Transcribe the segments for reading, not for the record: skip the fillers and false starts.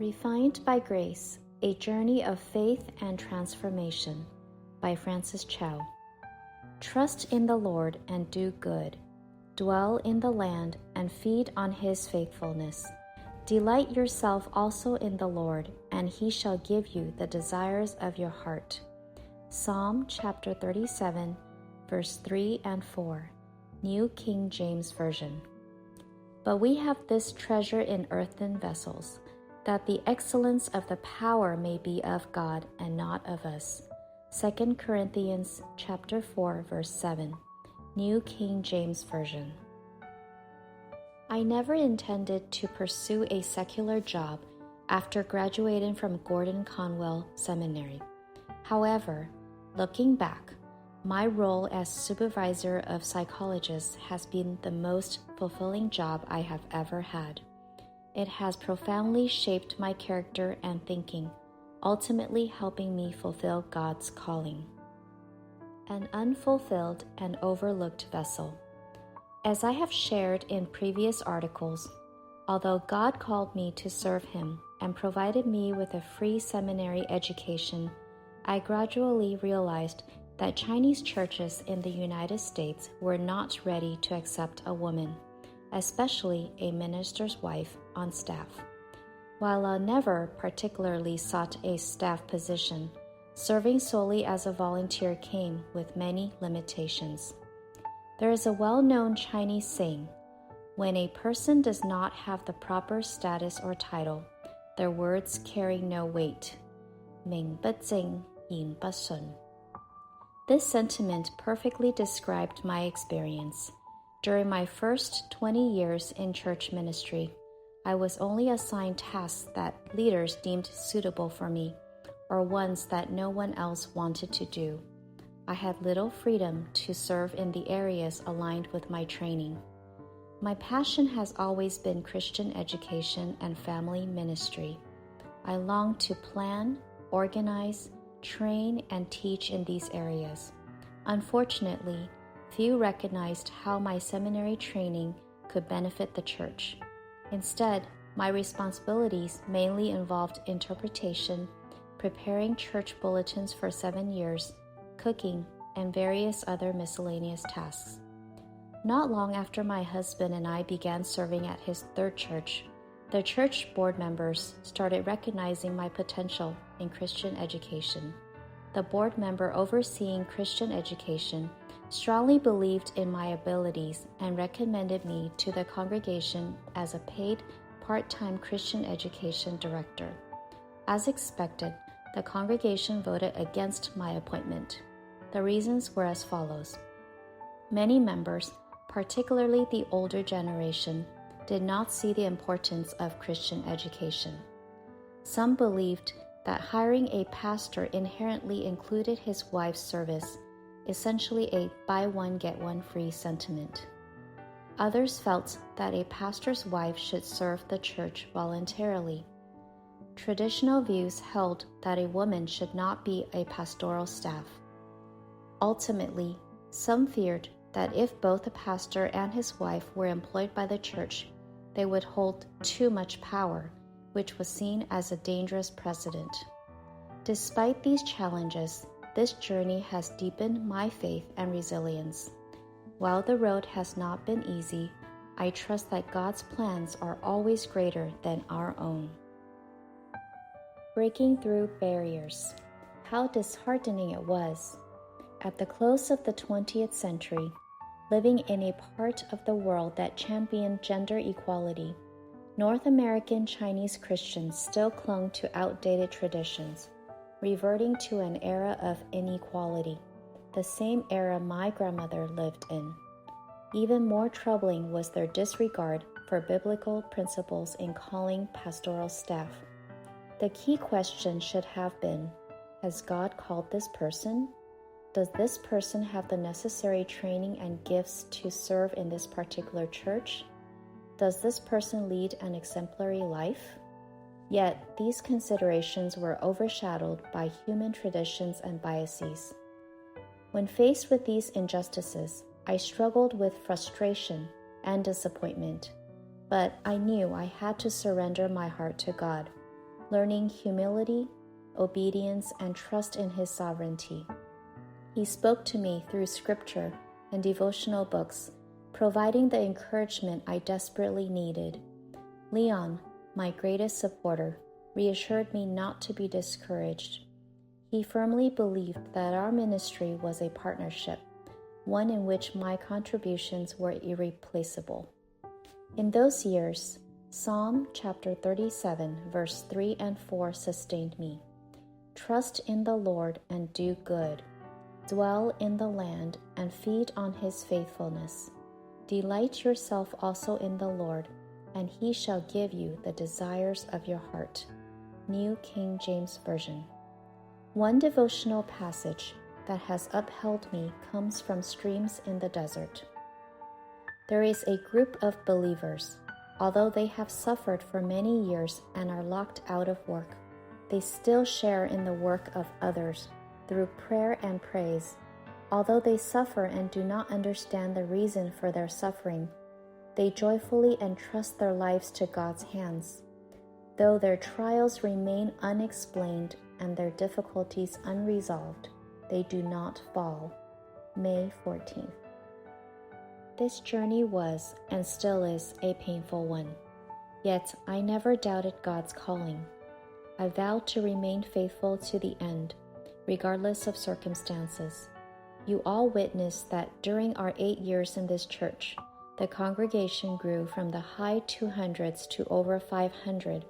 Refined by Grace, A Journey of Faith and Transformation by Francis Chow. Trust in the Lord and do good. Dwell in the land and feed on his faithfulness. Delight yourself also in the Lord, and he shall give you the desires of your heart. Psalm chapter 37, verse 3 and 4, New King James Version. But we have this treasure in earthen vessels, that the excellence of the power may be of God and not of us. 2 Corinthians chapter 4, verse 7, New King James Version. I never intended to pursue a secular job after graduating from Gordon-Conwell Seminary. However, looking back, my role as supervisor of psychologists has been the most fulfilling job I have ever had. It has profoundly shaped my character and thinking, ultimately helping me fulfill God's calling. An unfulfilled and overlooked vessel. As I have shared in previous articles, although God called me to serve him and provided me with a free seminary education, I gradually realized that Chinese churches in the United States were not ready to accept a woman, especially a minister's wife, on staff. While I never particularly sought a staff position, serving solely as a volunteer came with many limitations. There is a well-known Chinese saying, when a person does not have the proper status or title, their words carry no weight. 名不正，言不順. This sentiment perfectly described my experience. During my first 20 years in church ministry, I was only assigned tasks that leaders deemed suitable for me, or ones that no one else wanted to do. I had little freedom to serve in the areas aligned with my training. My passion has always been Christian education and family ministry. I long to plan, organize, train, and teach in these areas. Unfortunately, few recognized how my seminary training could benefit the church. Instead, my responsibilities mainly involved interpretation, preparing church bulletins for 7 years, cooking, and various other miscellaneous tasks. Not long after my husband and I began serving at his third church, the church board members started recognizing my potential in Christian education. The board member overseeing Christian education strongly believed in my abilities and recommended me to the congregation as a paid part-time Christian education director. As expected, the congregation voted against my appointment. The reasons were as follows. Many members, particularly the older generation, did not see the importance of Christian education. Some believed that hiring a pastor inherently included his wife's service, essentially a buy one get one free sentiment. Others felt that a pastor's wife should serve the church voluntarily. Traditional views held that a woman should not be a pastoral staff. Ultimately, some feared that if both the pastor and his wife were employed by the church, they would hold too much power, which was seen as a dangerous precedent. Despite these challenges, this journey has deepened my faith and resilience. While the road has not been easy, I trust that God's plans are always greater than our own. Breaking through barriers. How disheartening it was. At the close of the 20th century, living in a part of the world that championed gender equality, North American Chinese Christians still clung to outdated traditions, reverting to an era of inequality, the same era my grandmother lived in. Even more troubling was their disregard for biblical principles in calling pastoral staff. The key question should have been, has God called this person? Does this person have the necessary training and gifts to serve in this particular church? Does this person lead an exemplary life? Yet, these considerations were overshadowed by human traditions and biases. When faced with these injustices, I struggled with frustration and disappointment, but I knew I had to surrender my heart to God. learning humility, obedience, and trust in His sovereignty. He spoke to me through scripture and devotional books, providing the encouragement I desperately needed. Leon, my greatest supporter, reassured me not to be discouraged. He firmly believed that our ministry was a partnership, one in which my contributions were irreplaceable. In those years, Psalm chapter 37, verse 3 and 4 sustained me. Trust in the Lord and do good. Dwell in the land and feed on His faithfulness. Delight yourself also in the Lord, and He shall give you the desires of your heart. New King James Version. One devotional passage that has upheld me comes from Streams in the Desert. There is a group of believers. Although they have suffered for many years and are locked out of work, they still share in the work of others through prayer and praise. Although they suffer and do not understand the reason for their suffering, they joyfully entrust their lives to God's hands. Though their trials remain unexplained and their difficulties unresolved, they do not fall. May 14th. This journey was, and still is, a painful one. Yet I never doubted God's calling. I vowed to remain faithful to the end, regardless of circumstances. You all witnessed that during our 8 years in this church, the congregation grew from the high 200s to over 500,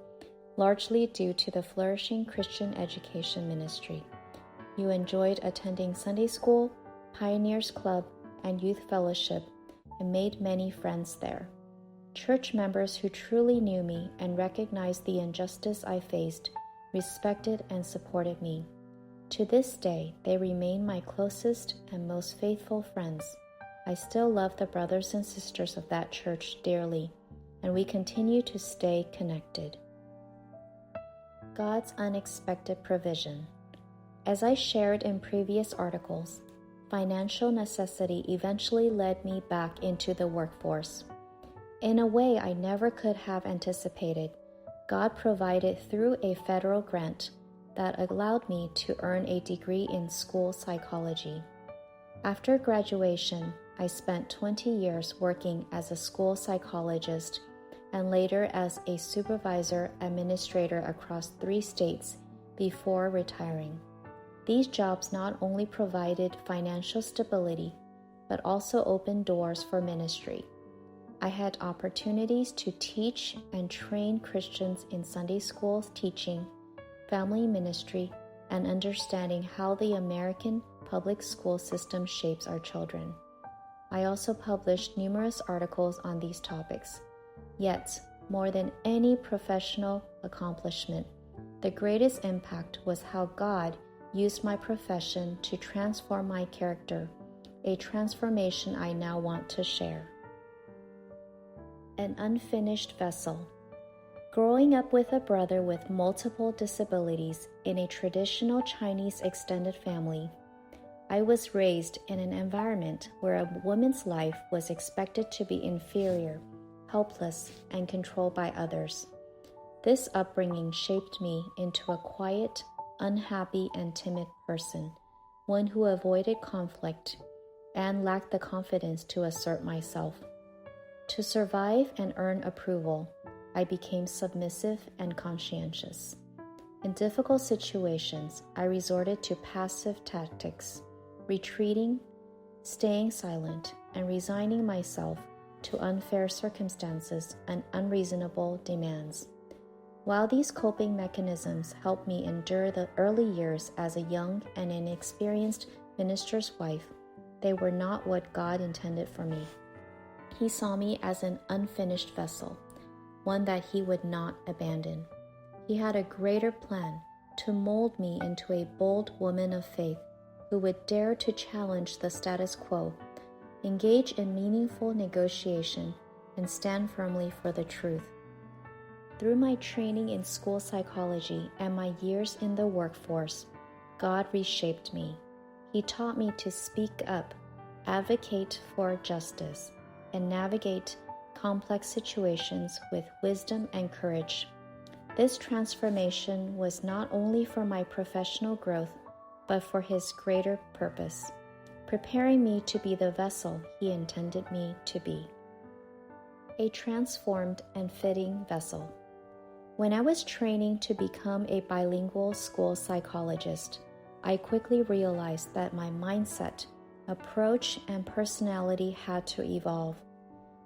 largely due to the flourishing Christian education ministry. You enjoyed attending Sunday school, Pioneers Club, and Youth Fellowship, and made many friends there. Church members who truly knew me and recognized the injustice I faced respected and supported me. To this day, they remain my closest and most faithful friends. I still love the brothers and sisters of that church dearly, and we continue to stay connected. God's unexpected provision. As I shared in previous articles, financial necessity eventually led me back into the workforce. In a way I never could have anticipated, God provided through a federal grant that allowed me to earn a degree in school psychology. After graduation, I spent 20 years working as a school psychologist and later as a supervisor administrator across 3 states before retiring. These jobs not only provided financial stability, but also opened doors for ministry. I had opportunities to teach and train Christians in Sunday school teaching, family ministry, and understanding how the American public school system shapes our children. I also published numerous articles on these topics. Yet, more than any professional accomplishment, the greatest impact was how God used my profession to transform my character, a transformation I now want to share. An unfinished vessel. Growing up with a brother with multiple disabilities in a traditional Chinese extended family, I was raised in an environment where a woman's life was expected to be inferior, helpless, and controlled by others. This upbringing shaped me into a quiet, unhappy, and timid person, one who avoided conflict and lacked the confidence to assert myself. To survive and earn approval, I became submissive and conscientious. In difficult situations, I resorted to passive tactics, retreating, staying silent, and resigning myself to unfair circumstances and unreasonable demands. While these coping mechanisms helped me endure the early years as a young and inexperienced minister's wife, they were not what God intended for me. He saw me as an unfinished vessel, one that He would not abandon. He had a greater plan to mold me into a bold woman of faith who would dare to challenge the status quo, engage in meaningful negotiation, and stand firmly for the truth. Through my training in school psychology and my years in the workforce, God reshaped me. He taught me to speak up, advocate for justice, and navigate complex situations with wisdom and courage. This transformation was not only for my professional growth, but for His greater purpose, preparing me to be the vessel He intended me to be. A transformed and fitting vessel. When I was training to become a bilingual school psychologist, I quickly realized that my mindset, approach, and personality had to evolve.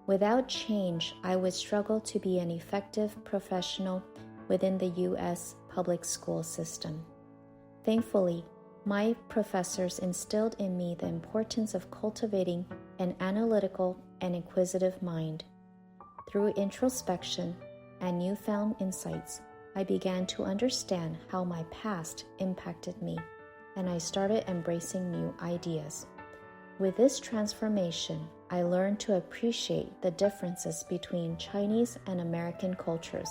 Without change, I would struggle to be an effective professional within the U.S. public school system. Thankfully, my professors instilled in me the importance of cultivating an analytical and inquisitive mind. Through introspection and newfound insights, I began to understand how my past impacted me, and I started embracing new ideas. With this transformation, I learned to appreciate the differences between Chinese and American cultures.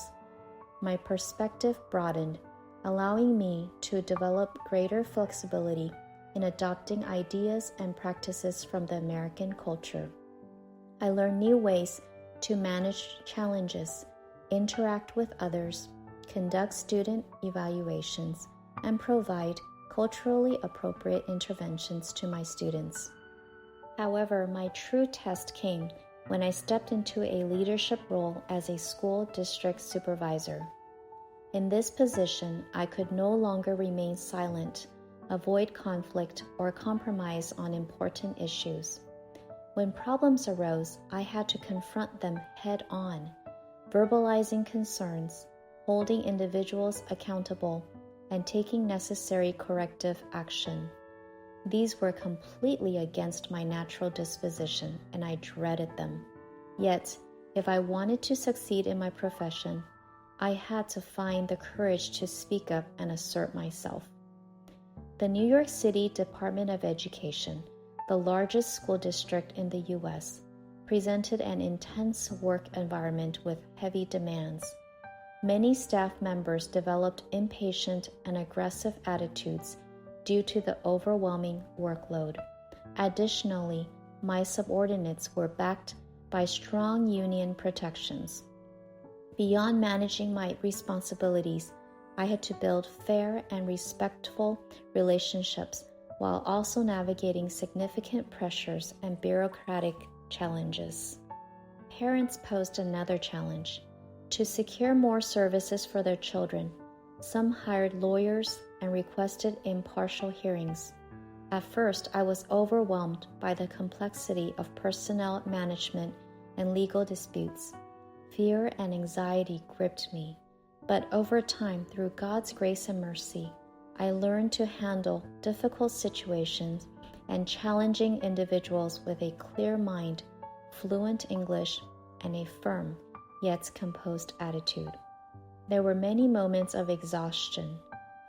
My perspective broadened, allowing me to develop greater flexibility in adopting ideas and practices from the American culture. I learned new ways to manage challenges, interact with others, conduct student evaluations, and provide culturally appropriate interventions to my students. However, my true test came when I stepped into a leadership role as a school district supervisor. In this position, I could no longer remain silent, avoid conflict, or compromise on important issues. When problems arose, I had to confront them head-on, verbalizing concerns, holding individuals accountable, and taking necessary corrective action. These were completely against my natural disposition, and I dreaded them. Yet, if I wanted to succeed in my profession, I had to find the courage to speak up and assert myself. The New York City Department of Education, the largest school district in the U.S., presented an intense work environment with heavy demands. Many staff members developed impatient and aggressive attitudes due to the overwhelming workload. Additionally, my subordinates were backed by strong union protections. Beyond managing my responsibilities, I had to build fair and respectful relationships while also navigating significant pressures and bureaucratic challenges. Parents posed another challenge. To secure more services for their children, some hired lawyers and requested impartial hearings. At first, I was overwhelmed by the complexity of personnel management and legal disputes. Fear and anxiety gripped me, but over time, through God's grace and mercy, I learned to handle difficult situations and challenging individuals with a clear mind, fluent English, and a firm, yet composed attitude. There were many moments of exhaustion,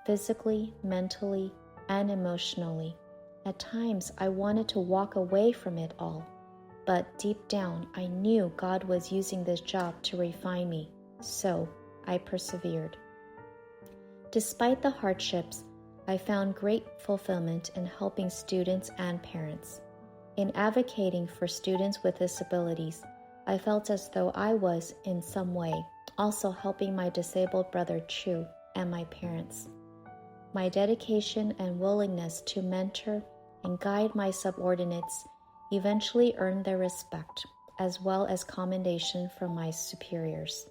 physically, mentally, and emotionally. At times, I wanted to walk away from it all, but deep down, I knew God was using this job to refine me, so I persevered. Despite the hardships, I found great fulfillment in helping students and parents. In advocating for students with disabilities, I felt as though I was, in some way, also helping my disabled brother Chu and my parents. My dedication and willingness to mentor and guide my subordinates eventually earned their respect, as well as commendation from my superiors.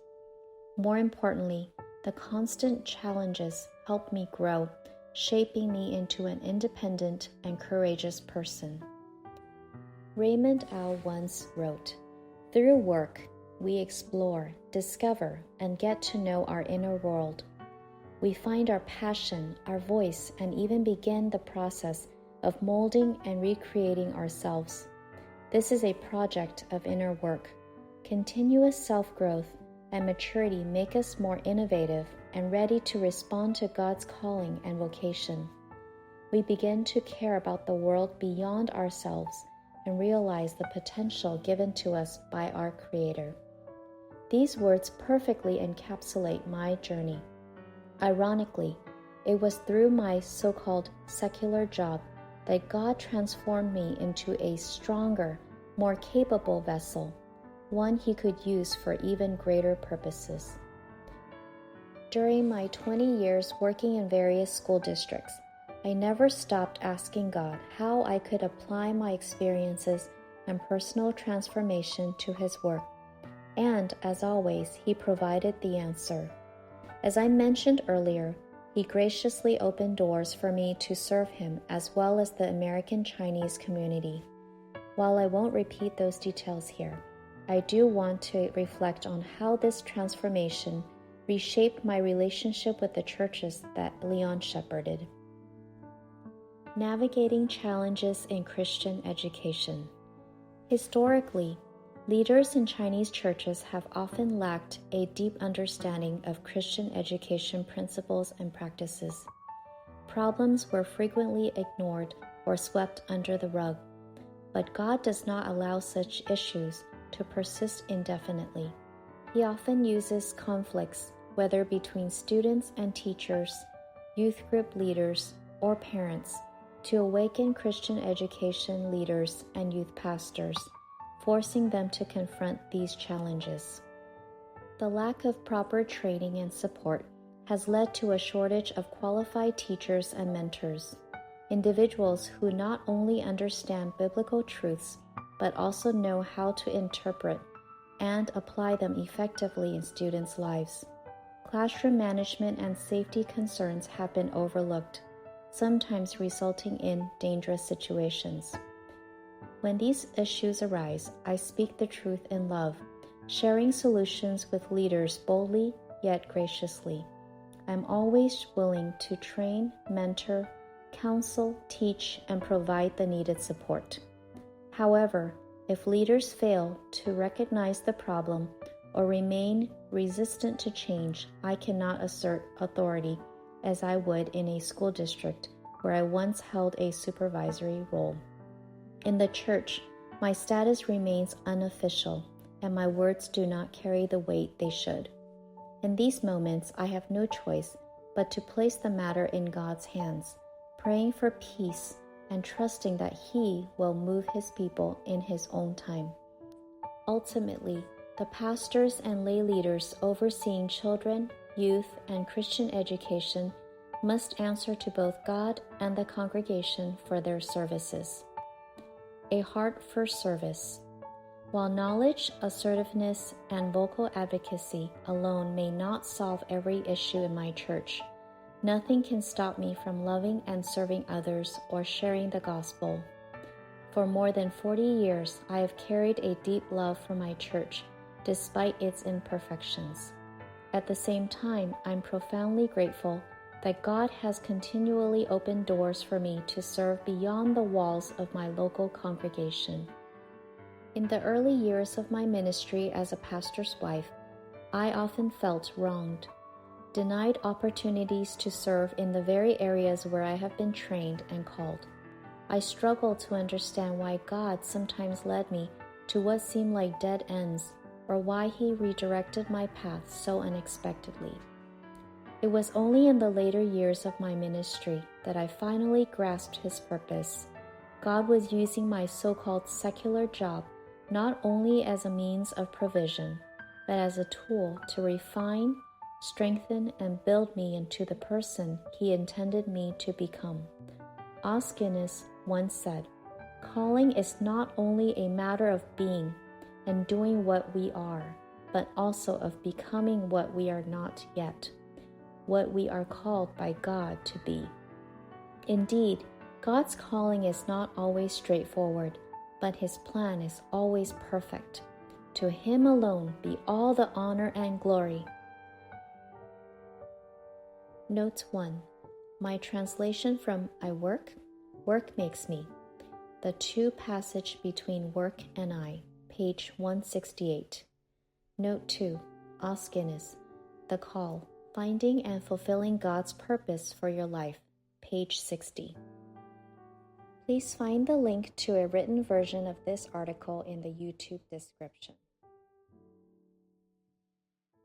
More importantly, the constant challenges helped me grow, shaping me into an independent and courageous person. Raymond Au once wrote, "Through work, we explore, discover, and get to know our inner world. We find our passion, our voice, and even begin the process of molding and recreating ourselves. This is a project of inner work. Continuous self-growth and maturity make us more innovative and ready to respond to God's calling and vocation. We begin to care about the world beyond ourselves and realize the potential given to us by our Creator." These words perfectly encapsulate my journey. Ironically, it was through my so-called secular job that God transformed me into a stronger, more capable vessel, one He could use for even greater purposes. During my 20 years working in various school districts, I never stopped asking God how I could apply my experiences and personal transformation to His work. And, as always, He provided the answer. As I mentioned earlier, He graciously opened doors for me to serve Him as well as the American Chinese community. While I won't repeat those details here, I do want to reflect on how this transformation reshaped my relationship with the churches that Leon shepherded. Navigating challenges in Christian education. Historically, leaders in Chinese churches have often lacked a deep understanding of Christian education principles and practices. Problems were frequently ignored or swept under the rug, but God does not allow such issues to persist indefinitely. He often uses conflicts, whether between students and teachers, youth group leaders, or parents, to awaken Christian education leaders and youth pastors, forcing them to confront these challenges. The lack of proper training and support has led to a shortage of qualified teachers and mentors, individuals who not only understand biblical truths, but also know how to interpret and apply them effectively in students' lives. Classroom management and safety concerns have been overlooked, sometimes resulting in dangerous situations. When these issues arise, I speak the truth in love, sharing solutions with leaders boldly yet graciously. I'm always willing to train, mentor, counsel, teach, and provide the needed support. However, if leaders fail to recognize the problem or remain resistant to change, I cannot assert authority as I would in a school district where I once held a supervisory role. In the church, my status remains unofficial, and my words do not carry the weight they should. In these moments, I have no choice but to place the matter in God's hands, praying for peace and trusting that He will move His people in His own time. Ultimately, the pastors and lay leaders overseeing children, youth, and Christian education must answer to both God and the congregation for their services. A heart for service. While knowledge, assertiveness, and vocal advocacy alone may not solve every issue in my church, nothing can stop me from loving and serving others or sharing the gospel. For more than 40 years, I have carried a deep love for my church, despite its imperfections. At the same time, I'm profoundly grateful that God has continually opened doors for me to serve beyond the walls of my local congregation. In the early years of my ministry as a pastor's wife, I often felt wronged, denied opportunities to serve in the very areas where I have been trained and called. I struggled to understand why God sometimes led me to what seemed like dead ends, or why He redirected my path so unexpectedly. It was only in the later years of my ministry that I finally grasped His purpose. God was using my so-called secular job not only as a means of provision, but as a tool to refine, strengthen, and build me into the person He intended me to become. Os Guinness once said, "Calling is not only a matter of being and doing what we are, but also of becoming what we are not yet, what we are called by God to be." Indeed, God's calling is not always straightforward, but His plan is always perfect. To Him alone be all the honor and glory. Note 1. My translation from I work, work makes me. The two passage between work and I, page 168. Note 2. Os Guinness, The Call, Finding and Fulfilling God's Purpose for Your Life, page 60. Please find the link to a written version of this article in the YouTube description.